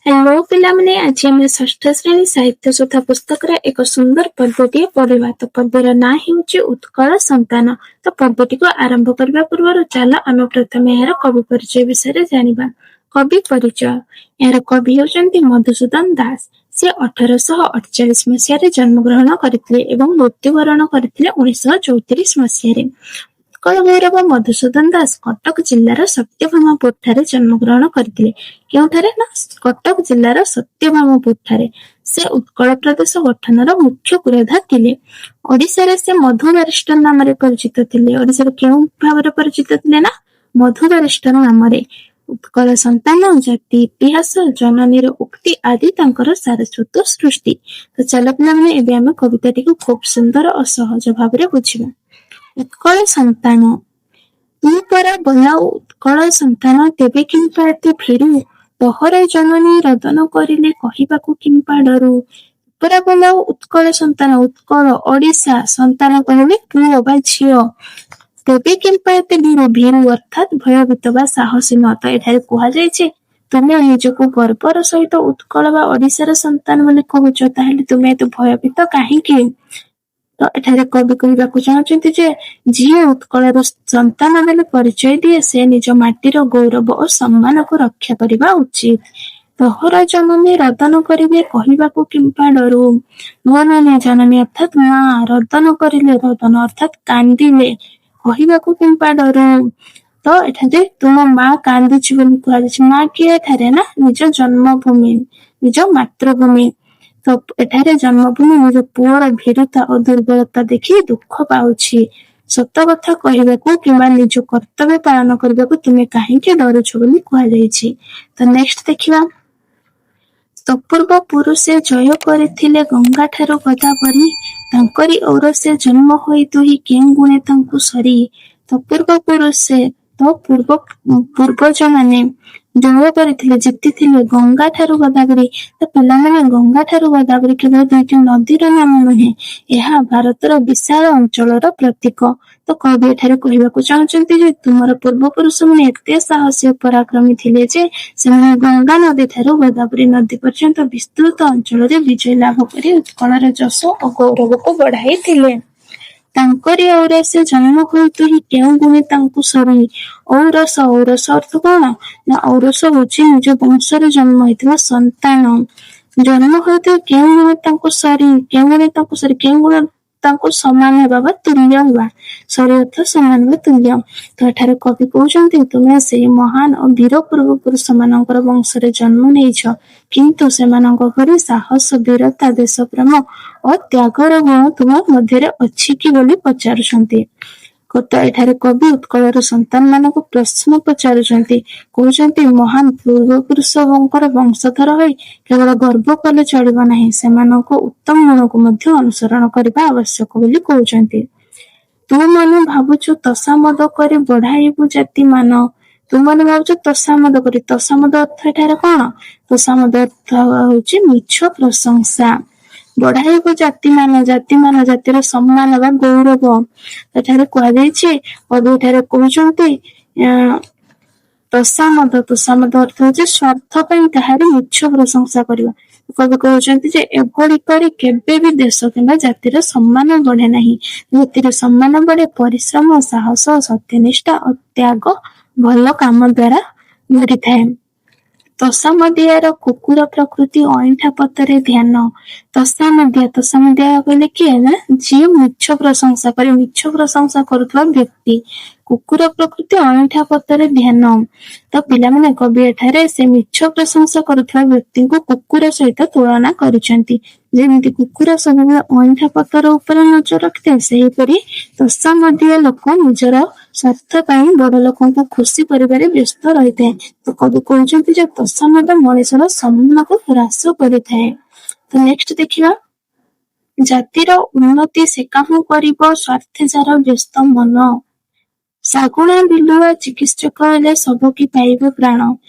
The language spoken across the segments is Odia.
हेलो पिलाମାନେ ଆଜି ଆମେ ଷଷ୍ଠ ଶ୍ରେଣୀ ସାହିତ୍ୟ ସୁଧା ପୁସ୍ତକରେ ଏକ ସୁନ୍ଦର ପର୍ବଟିଏ ପଢିବା। ତ ପର୍ବର ନାଁ ହେଉଛି ଉତ୍କଳ ସନ୍ତାନ। ତ ପର୍ବଟିକୁ ଆରମ୍ଭ କରିବା ପୂର୍ବରୁ ଚାଲ ଆମେ ପ୍ରଥମେ ଏହାର କବି ପରିଚୟ ବିଷୟରେ ଜାଣିବା। କବି ପରିଚୟ। ଏହାର କବି ହେଉଛନ୍ତି ମଧୁସୂଦନ ଦାସ। ସେ 1848 ମସିହାରେ ଜନ୍ମଗ୍ରହଣ କରିଥିଲେ ଏବଂ ମୃତ୍ୟୁବରଣ କରିଥିଲେ 1934 ମସିହାରେ। ଉତ୍କଳ ଗୌରବ ମଧୁସୂଦନ ଦାସ କଟକ ଜିଲ୍ଲାର ସତ୍ୟଭାମପୁରଠାରେ ଜନ୍ମଗ୍ରହଣ କରିଥିଲେ। କେଉଁଠାରେ ନା କଟକ ଜିଲ୍ଲାର ସତ୍ୟଭାମପୁରଠାରେ। ସେ ଉତ୍କଳ ପ୍ରଦେଶ ଗଠନର ମୁଖ୍ୟ ପୁରୋଧା ଥିଲେ। ଓଡ଼ିଶାରେ ସେ ମଧୁ ବାରିଷ୍ଟର ନାମରେ ପରିଚିତ ଥିଲେ। ଓଡ଼ିଶାରେ କେଉଁ ଭାବରେ ପରିଚିତ ଥିଲେ ନା ମଧୁ ବାରିଷ୍ଟର ନାମରେ। ଉତ୍କଳ ସନ୍ତାନ, ଜାତି, ଇତିହାସ, ଜନନୀର ଉକ୍ତି ଆଦି ତାଙ୍କର ସାରସ୍ୱତ ସୃଷ୍ଟି। ତ ଚାଲ ପିଲାମାନେ ଏବେ ଆମେ କବିତାଟିକୁ ଖୁବ ସୁନ୍ଦର ଓ ସହଜ ଭାବରେ ବୁଝିବା। ଉତ୍କଳ ସନ୍ତାନ। ତୁ ପରା ବୋଲାଉ ଉତ୍କଳ ସନ୍ତାନ, ତେବେ କିମ୍ପା ଏତେ ଭୀରୁ, ତୋହର ଜନନୀ ରଦନ କରିଲେ କହିବାକୁ କିମ୍ପା ଡରୁ। ପରା ବୋଲାଉ ଉତ୍କଳ ସନ୍ତାନ, ଉତ୍କଳ ଓଡ଼ିଶା, ସନ୍ତାନ କହିଲେ ପୁଅ ବା ଝିଅ। ତେବେ କିମ୍ପା ଏତେ ଭୀରୁ, ଭୀରୁ ଅର୍ଥାତ୍ ଭୟଭୀତ ବା ସାହସୀ ନୁହଁ। ତ ଏଠାରେ କୁହାଯାଇଛି ତୁମେ ନିଜକୁ ଗର୍ବର ସହିତ ଉତ୍କଳ ବା ଓଡ଼ିଶାର ସନ୍ତାନ ବୋଲି କହୁଛ, ତାହେଲେ ତୁମେ ଏତେ ଭୟଭୀତ କାହିଁକି? ତ ଏଠାରେ କବି କହିବାକୁ ଚାହୁଁଛନ୍ତି ଯେ ଯିଏ ଉତ୍କଳର ସନ୍ତାନ ବୋଲି ପରିଚୟ ଦିଏ ସେ ନିଜ ମାଟିର ଗୌରବ ଓ ସମ୍ମାନକୁ ରକ୍ଷା କରିବା ଉଚିତ। ତୋହର ଜନନୀ ରଦନ କରିବେ କହିବାକୁ କିମ୍ପା ଡରୁ। ମୋ ନାନୀ ଜନନୀ ଅର୍ଥାତ୍ ମା, ରଦନ କରିଲେ ରଦନ ଅର୍ଥାତ୍ କାନ୍ଦିଲେ, କହିବାକୁ କିମ୍ପା ଡରୁ। ତ ଏଠାରେ ତୁମ ମା କାନ୍ଦୁଛି ବୋଲି କୁହାଯାଇଛି। ମା କିଏ ଏଠାରେ ନା ନିଜ ଜନ୍ମଭୂମି, ନିଜ ମାତୃଭୂମି। ତ ଏଠାରେ ଜନ୍ମଭୂମି ନିଜ ପୁଅର ଭୀରୁତା ଓ ଦୁର୍ବଳତା ଦେଖି ଦୁଃଖ ପାଉଛି। ସତ କଥା କହିବାକୁ କିମ୍ବା ନିଜ କର୍ତ୍ତବ୍ୟ ପାଳନ କରିବାକୁ ତୁମେ କାହିଁକି ଡରୁଛ ବୋଲି କୁହାଯାଇଛି। ତ ନେକ୍ସଟ ଦେଖିବା। ତପୂର୍ବ ପୁରୁଷେ ଜୟ କରିଥିଲେ ଗଙ୍ଗାଠାରୁ ଗଦାବରୀ, ତାଙ୍କରି ଔରସେ ଜନ୍ମ ହୋଇ ଦୁହି କେଉଁ ଗୁଣେ ତାଙ୍କୁ ସରି। ତପୂର୍ବ ପୁରୁଷେ ତ ପୂର୍ବଜମାନେ ଜୟ କରିଥିଲେ, ଜିତିଥିଲେ ଗଙ୍ଗାଠାରୁ ଗୋଦାବରୀ। ତ ପିଲାମାନେ ଗଙ୍ଗାଠାରୁ ଗୋଦାବରୀ କେବଳ ଦୁଇଟି ନଦୀର ନାମ ନୁହେଁ, ଏହା ଭାରତର ବିଶାଳ ଅଞ୍ଚଳର ପ୍ରତୀକ। ତ କବି ଏଠାରେ କହିବାକୁ ଚାହୁଁଛନ୍ତି ଯେ ତୁମର ପୂର୍ବପୁରୁଷମାନେ ଏତେ ସାହସୀ ଓ ପରାକ୍ରମୀ ଥିଲେ ଯେ ସେମାନେ ଗଙ୍ଗା ନଦୀ ଠାରୁ ଗୋଦାବରୀ ନଦୀ ପର୍ଯ୍ୟନ୍ତ ବିସ୍ତୃତ ଅଞ୍ଚଳରେ ବିଜୟ ଲାଭ କରି ଉତ୍କଳର ଯଶ ଓ ଗୌରବକୁ ବଢାଇଥିଲେ। ତାଙ୍କରି ଔରସେ ଜନ୍ମ ହୋଇଥିଲେ କେଉଁ ଗୁଣେ ତାଙ୍କୁ ସରି। ଔରସ, ଔରସ ଅର୍ଥ କଣ ନା ଔରସ ହଉଛି ନିଜ ବଂଶରେ ଜନ୍ମ ହେଇଥିବା ସନ୍ତାନ। ଜନ୍ମ ହୋଇଥିବା କେଉଁ ଗୁଣେ ତାଙ୍କୁ ସରି, କେଉଁ ଗୁଣେ ତାଙ୍କୁ ସରି, କେଉଁ ଗୁଣ ତାଙ୍କୁ ସମାନ ହେବା ବା ତୁଲ୍ୟ ହେବା। ସରି ଅର୍ଥ ସମାନ ବା ତୁଲ୍ୟ। ତ ଏଠାରେ କବି କହୁଛନ୍ତି ତୁମେ ସେଇ ମହାନ ଓ ବୀର ପୂର୍ବପୁରୁଷ ମାନଙ୍କର ବଂଶରେ ଜନ୍ମ ନେଇଛ, କିନ୍ତୁ ସେମାନଙ୍କ ପରି ସାହସ, ବୀରତା, ଦେଶପ୍ରେମ ଓ ତ୍ୟାଗର ଗୁଣ ତୁମ ମଧ୍ୟରେ ଅଛି କି ବୋଲି ପଚାରୁଛନ୍ତି। ତ ଏଠାରେ କବି ଉତ୍କଳର ସନ୍ତାନ ମାନଙ୍କୁ ପ୍ରଶ୍ନ ପଚାରୁଛନ୍ତି। କହୁଛନ୍ତି ମହାନ ପୂର୍ବପୁରୁଷଙ୍କର ବଂଶଧର ହୋଇ କେବଳ ଗର୍ବ କଲେ ଚଳିବ ନାହିଁ, ସେମାନଙ୍କ ଉତ୍ତମ ଗୁଣକୁ ମଧ୍ୟ ଅନୁସରଣ କରିବା ଆବଶ୍ୟକ ବୋଲି କହୁଛନ୍ତି। ତୁ ମନେ ଭାବୁଛୁ ତୋଷାମଦ କରି ବଢାଇବୁ ଜାତି ମାନ। ତୁ ମନେ ଭାବୁଛୁ ତୋଷାମଦ କରି, ତୋଷାମଦ ଅର୍ଥ ଏଠାରେ କଣ? ତୋଷାମଦ ଅର୍ଥ ହଉଛି ମିଛ ପ୍ରଶଂସା। ବଢାଇବୁ ଜାତିମାନ, ଜାତିମାନ ଜାତିର ସମ୍ମାନ ବା ଗୌରବ। ଏଠାରେ କୁହାଯାଇଛି, କବି ଏଠାରେ କହୁଛନ୍ତି ତୋଷାମଦ, ତୋଷାମଦ ଅର୍ଥ ହଉଛି ସ୍ୱାର୍ଥ ପାଇଁ କାହାରି ମିଛ ପ୍ରଶଂସା କରିବା। କବି କହୁଛନ୍ତି ଯେ ଏଭଳି କରି କେବେ ବି ଦେଶ କିମ୍ବା ଜାତିର ସମ୍ମାନ ବଢେ ନାହିଁ। ଜାତିର ସମ୍ମାନ ବଢେ ପରିଶ୍ରମ, ସାହସ, ସତ୍ୟନିଷ୍ଠା ଓ ତ୍ୟାଗ ଭଲ କାମ ଦ୍ୱାରା ବଢିଥାଏ। ତୋଷାମଦିଆର କୁକୁର ପ୍ରକୃତି ଅଇଁଠା ପତରେ ଧ୍ୟାନ। ତୋଷାମଦିଆ, ତୋଷାମଦିଆ କହିଲେ କିଏ ନା ଯିଏ ମିଛ ପ୍ରଶଂସା କରି, ମିଛ ପ୍ରଶଂସା କରୁଥିବା ବ୍ୟକ୍ତି। କୁକୁର ପ୍ରକୃତି ଅଇଁଠା ପତରେ ଧ୍ୟାନ। ତ ପିଲାମାନେ କବି ଏଠାରେ ସେ ମିଛ ପ୍ରଶଂସା କରୁଥିବା ବ୍ୟକ୍ତିଙ୍କୁ କୁକୁର ସହିତ ତୁଳନା କରିଛନ୍ତି। ଯେମିତି କୁକୁର ସବୁବେଳେ ଅଇଁଠା ପତର ଉପରେ ନଜର ରଖିଥାଏ, ସେହିପରି ତୋଷାମଦିଆ ଲୋକ ନିଜର ସ୍ୱାର୍ଥ ପାଇଁ ବଡ ଲୋକଙ୍କୁ ଖୁସି କରିବାରେ ବ୍ୟସ୍ତ ରହିଥାଏ। ତ କବି କହୁଛନ୍ତି ଯେ ତୋଷାମଦ ମଣିଷର ସମ୍ମାନକୁ ହ୍ରାସ କରିଥାଏ। ତ ନେକ୍ସଟ ଦେଖିବା। ଜାତିର ଉନ୍ନତି ସେ କାହୁଁ କରିବ, ସ୍ୱାର୍ଥେ ଯାର ବ୍ୟସ୍ତ ମନ। ଶାଗୁଣା ବିଲୁଆ ଚିକିତ୍ସକ ହେଲେ ସବୁ କି ପାଇବେ ପ୍ରାଣ।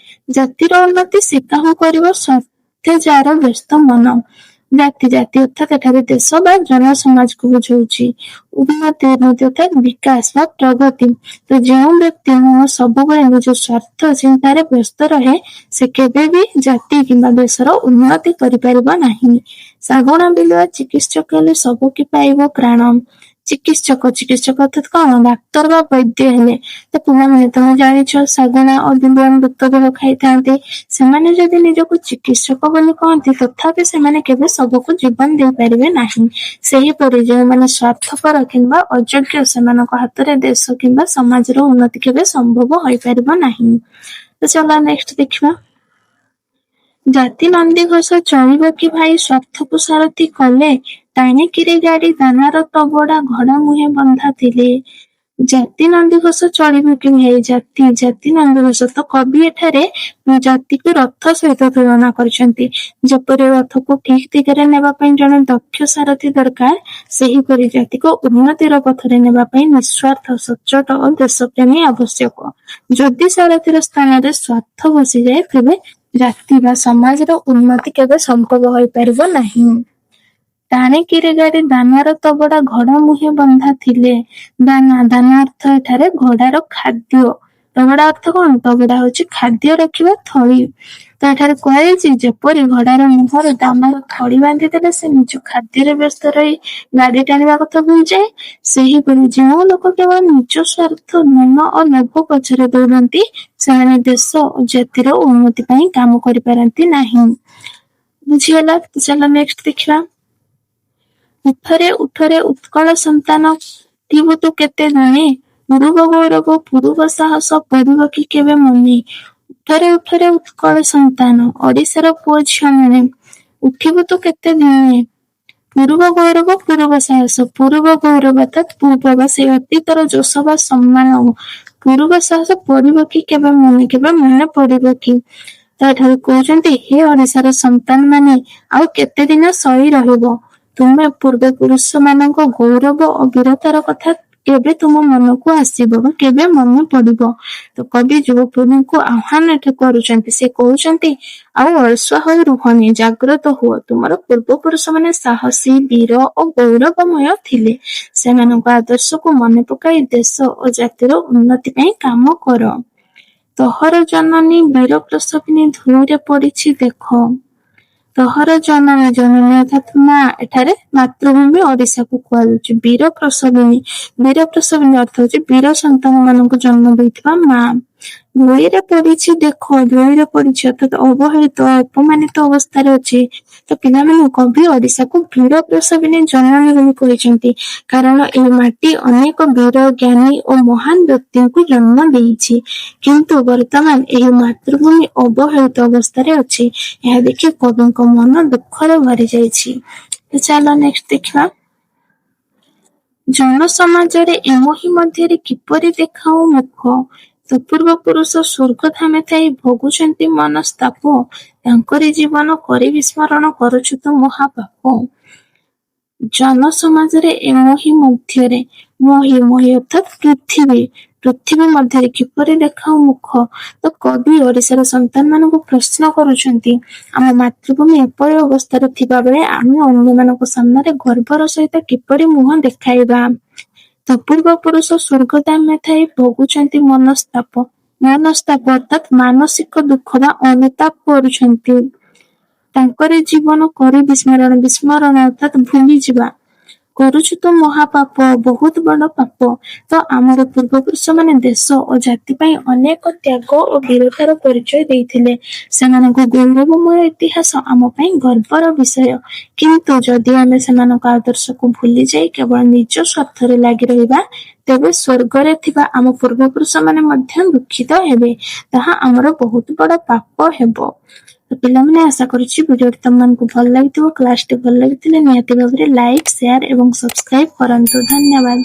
ଜାତିର ଉନ୍ନତି ସେ କାହୁଁ କରିବ, ସ୍ୱାର୍ଥେ ଯାର ବ୍ୟସ୍ତ ମନ। ଜାତି ଜାତି ଅର୍ଥାତ୍ ଏଠାରେ ଦେଶ ବା ଜନସମାଜକୁ ବୁଝଉଛି। ଉନ୍ନତି ଉନ୍ନତି ଅର୍ଥାତ୍ ବିକାଶ ବା ପ୍ରଗତି। ତ ଯେଉଁ ବ୍ୟକ୍ତି ସବୁବେଳେ ନିଜ ସ୍ୱାର୍ଥ ଚିନ୍ତାରେ ବ୍ୟସ୍ତ ରହେ ସେ କେବେ ବି ଜାତି କିମ୍ବା ଦେଶର ଉନ୍ନତି କରିପାରିବ ନାହିଁ। ଶାଗୁଣା ବିଲୁଆ ଚିକିତ୍ସକ ହେଲେ ସବୁ କି ପାଇବ ପ୍ରାଣ। ଚିକିତ୍ସକ ଅର୍ଥାତ୍ କଣ? ଡାକ୍ତର ବା ବୈଦ୍ୟ ହେଲେ। ତ ପିଲାମାନେ ତମେ ଜାଣିଛ ଶାଗୁଣା ଓ ବିଲୁଆ ମୃତଦେହ ଖାଇଥାନ୍ତି। ସେମାନେ ଯଦି ନିଜକୁ ଚିକିତ୍ସକ ବୋଲି କହନ୍ତି ତଥାପି ସେମାନେ କେବେ ସବୁକୁ ଜୀବନ ଦେଇପାରିବେ ନାହିଁ। ସେହିପରି ଯେଉଁମାନେ ସ୍ୱାର୍ଥପର କିମ୍ବା ଅଯୋଗ୍ୟ ସେମାନଙ୍କ ହାତରେ ଦେଶ କିମ୍ବା ସମାଜର ଉନ୍ନତି କେବେ ସମ୍ଭବ ହୋଇପାରିବ ନାହିଁ। ତ ଚାଲ ନେକ୍ସଟ ଦେଖିବା। ଜାତି ନନ୍ଦିଘୋଷ ଚଳିବ କି ଭାଇ ସ୍ୱାର୍ଥକୁ ସାରଥି କଲେ, ଟାଣିକିରି ଗାଡ଼ି ଦାନାର ତବଡ଼ା ଘଡ଼ ମୁହେଁ ବନ୍ଧା ଥିଲେ। ଜାତି ନନ୍ଦିଘୋଷ ଚଳିବ କି ଭାଇ? ଜାତି ନନ୍ଦିଘୋଷ। ତ କବି ଏଠାରେ ଜାତିକୁ ରଥ ସହିତ ତୁଳନା କରିଛନ୍ତି। ଯେପରି ରଥକୁ ଠିକ ଦିଗରେ ନେବା ପାଇଁ ଜଣେ ଦକ୍ଷ ସାରଥି ଦରକାର, ସେହିପରି ଜାତିକୁ ଉନ୍ନତିର ପଥରେ ନେବା ପାଇଁ ନିଃସ୍ୱାର୍ଥ ସଚ୍ଚୋଟ ଓ ଦେଶପ୍ରେମୀ ଆବଶ୍ୟକ। ଯଦି ସାରଥୀର ସ୍ଥାନରେ ସ୍ୱାର୍ଥ ବସିଯାଏ ତେବେ ଜାତି ବା ସମାଜର ଉନ୍ନତି କେବେ ସମ୍ଭବ ହୋଇପାରିବ ନାହିଁ। ଟାଣିକିରି ଗାଡ଼ି ଦାନାର ତବଡ଼ା ଘଡ଼ ମୁହେଁ ବନ୍ଧା ଥିଲେ। ଦାନା ଅର୍ଥ ଏଠାରେ ଘୋଡ଼ାର ଖାଦ୍ୟ। ତବଡ଼ା ଅର୍ଥ କଣ? ତବଡ଼ା ହଉଛି ଖାଦ୍ୟ ରଖିବା ଥଳି। ତ ଏଠାରେ କୁହାଯାଇଛି ଯେପରି ଘୋଡ଼ାର ମୁହଁରେ ଦାନାର ଥଳି ବାନ୍ଧିଦେଲେ ସେ ନିଜ ଖାଦ୍ୟରେ ବ୍ୟସ୍ତ ରହି ଗାଡ଼ି ଟାଣିବା କଥା ଭୁଲିଯାଏ, ସେହିପରି ଯେଉଁ ଲୋକ କେବଳ ନିଜ ସ୍ୱାର୍ଥ ମନ ଓ ଲୋଭ ପଛରେ ଦୌଡ଼ନ୍ତି ସେମାନେ ଦେଶ ଓ ଜାତିର ଉନ୍ନତି ପାଇଁ କାମ କରିପାରନ୍ତି ନାହିଁ। ବୁଝିଗଲା? ଚାଲ ନେକ୍ସଟ ଦେଖିବା। ଉଠରେ ଉଠରେ ଉତ୍କଳ ସନ୍ତାନ, ଥିବୁ ତୁ କେତେ ଗୁଣୀ, ପୂରୁବ ଗୌରବ ପୂରୁବ ସାହସ ପଡ଼ିବ କି କେବେ ମନେ। ଉଠରେ ଉଠରେ ଉତ୍କଳ ସନ୍ତାନ, ଓଡ଼ିଶାର ପୁଅ ଝିଅମାନେ, ଉଠିବୁ ତୁ କେତେ ଦିନେ। ପୂରୁବ ଗୌରବ ପୂରୁବ ସାହସ। ପୂରୁବ ଗୌରବ ଅର୍ଥାତ୍ ପୂର୍ବ ବା ସେ ଅତୀତର ଯଶ ବା ସମ୍ମାନ। ପୂରୁବ ସାହସ ପଡ଼ିବ କି କେବେ ମନେ ପଡ଼ିବ କି। ତ ଏଠାରେ କହୁଛନ୍ତି ହେ ଓଡ଼ିଶାର ସନ୍ତାନ ମାନେ ଆଉ କେତେ ଦିନ ସହି ରହିବ। ତୁମେ ପୂର୍ବ ପୁରୁଷ ମାନଙ୍କ ଗୌରବ ଓ ବୀରତାର କଥା କେବେ ତୁମ ମନକୁ ଆସିବ ବା କେବେ ମନେ ପଡ଼ିବ। ତ କବି ଯୁବପିଢ଼ିଙ୍କୁ ଆହ୍ୱାନ ଏଠି କରୁଛନ୍ତି। ସେ କହୁଛନ୍ତି ଆଉ ଅଳସୁଆ ହୋଇ ରୁହନି, ଜାଗ୍ରତ ହୁଅ। ତୁମର ପୂର୍ବପୁରୁଷ ମାନେ ସାହସୀ, ବୀର ଓ ଗୌରବମୟ ଥିଲେ। ସେମାନଙ୍କ ଆଦର୍ଶକୁ ମନେ ପକାଇ ଦେଶ ଓ ଜାତିର ଉନ୍ନତି ପାଇଁ କାମ କର। ତୋହର ଜନନୀ ବୀର ପ୍ରସବିନୀ ଧୂଳିରେ ପଡ଼ିଛି ଦେଖ। ତୋହର ଜନନୀ ଅର୍ଥାତ୍ ମା, ଏଠାରେ ମାତୃଭୂମି ଓଡ଼ିଶାକୁ କୁହାଯାଉଛି। ବୀର ପ୍ରସବିନୀ ଅର୍ଥ ହଉଛି ବୀର ସନ୍ତାନ ମାନଙ୍କୁ ଜନ୍ମ ଦେଇଥିବା ମା। ଧୂଳିରେ ପଡ଼ିଛି ଦେଖ। ଧୂଳିରେ ପଡ଼ିଛି ଅର୍ଥାତ୍ ଅବହେଳିତ ଅପମାନିତ ଅବସ୍ଥାରେ ଅଛି। ତ ପିଲାମାନେ କବି ଓଡ଼ିଶାକୁ ବୀର ପ୍ରସବିନୀ ଜନନୀ ବୋଲି କହିଛନ୍ତି, କାରଣ ଏହି ମାଟି ଅନେକ ବୀର ଜ୍ଞାନୀ ଓ ମହାନ ବ୍ୟକ୍ତିଙ୍କୁ ଜନ୍ମ ଦେଇଛି। କିନ୍ତୁ ବର୍ତ୍ତମାନ ଏହି ମାତୃଭୂମି ଅବହେଳିତ ଅବସ୍ଥାରେ ଅଛି। ଏହା ଦେଖି କବିଙ୍କ ମନ ଦୁଃଖରେ ଭରି ଯାଇଛି। ଚାଲ ନେକ୍ସଟ ଦେଖିବା। ଜନସମାଜରେ ଏମହି ମଧ୍ୟରେ କିପରି ଦେଖାଉ ମୁଖ, ପୂର୍ବ ପୁରୁଷ ସ୍ୱର୍ଗଧାମେ ଥାଇ ଭୋଗୁଛନ୍ତି ମନସ୍ତାପ, ତାଙ୍କରି ଜୀବନ କରି ବିସ୍ମରଣ କରୁଛୁ ତୁ ମହାପାପ। ଜନସମାଜରେ ଏମହି ମଧ୍ୟରେ, ମହି ଅର୍ଥାତ୍ ପୃଥିବୀ ମଧ୍ୟରେ କିପରି ଦେଖାଉ ମୁଖ। ତ କବି ଓଡ଼ିଶାର ସନ୍ତାନ ମାନଙ୍କୁ ପ୍ରଶ୍ନ କରୁଛନ୍ତି ଆମ ମାତୃଭୂମି ଏପରି ଅବସ୍ଥାରେ ଥିବା ବେଳେ ଆମେ ଅନ୍ୟମାନଙ୍କ ସାମ୍ନାରେ ଗର୍ବର ସହିତ କିପରି ମୁହଁ ଦେଖାଇବା। ତ ପୂର୍ବ ପୁରୁଷ ସ୍ୱର୍ଗଧାମେ ଥାଇ ଭୋଗୁଛନ୍ତି ମନସ୍ତାପ ଅର୍ଥାତ୍ ମାନସିକ ଦୁଃଖ ବା ଅନୁତାପ କରୁଛନ୍ତି। ତାଙ୍କରି ଜୀବନ କରି ବିସ୍ମରଣ ଅର୍ଥାତ୍ ଭୁଲିଯିବା। କରୁଛୁ ତ ମହାପାପ, ବହୁତ ବଡ଼ ପାପ। ତ ଆମର ପୂର୍ବପୁରୁଷ ମାନେ ଦେଶ ଓ ଜାତି ପାଇଁ ଅନେକ ତ୍ୟାଗ ଓ ବୀରତାର ପରିଚୟ ଦେଇଥିଲେ। ସେମାନଙ୍କ ଗୌରବମୟ ଇତିହାସ ଆମ ପାଇଁ ଗର୍ବର ବିଷୟ। କିନ୍ତୁ ଯଦି ଆମେ ସେମାନଙ୍କ ଆଦର୍ଶକୁ ଭୁଲି ଯାଇ କେବଳ ନିଜ ସ୍ୱାର୍ଥରେ ଲାଗି ରହିବା ତେବେ ସ୍ୱର୍ଗରେ ଥିବା ଆମ ପୂର୍ବପୁରୁଷ ମାନେ ମଧ୍ୟ ଦୁଃଖିତ ହେବେ। ତାହା ଆମର ବହୁତ ବଡ଼ ପାପ ହେବ। ତ ପିଲାମାନେ ଆଶା କରୁଛି ଭିଡ଼ିଓଟି ତମମାନଙ୍କୁ ଭଲ ଲାଗିଥିବ। କ୍ଲାସଟି ଭଲ ଲାଗିଥିଲେ ନିହାତି ଭାବରେ ଲାଇକ୍, ସେୟାର ଏବଂ ସବସ୍କ୍ରାଇବ କରନ୍ତୁ। ଧନ୍ୟବାଦ।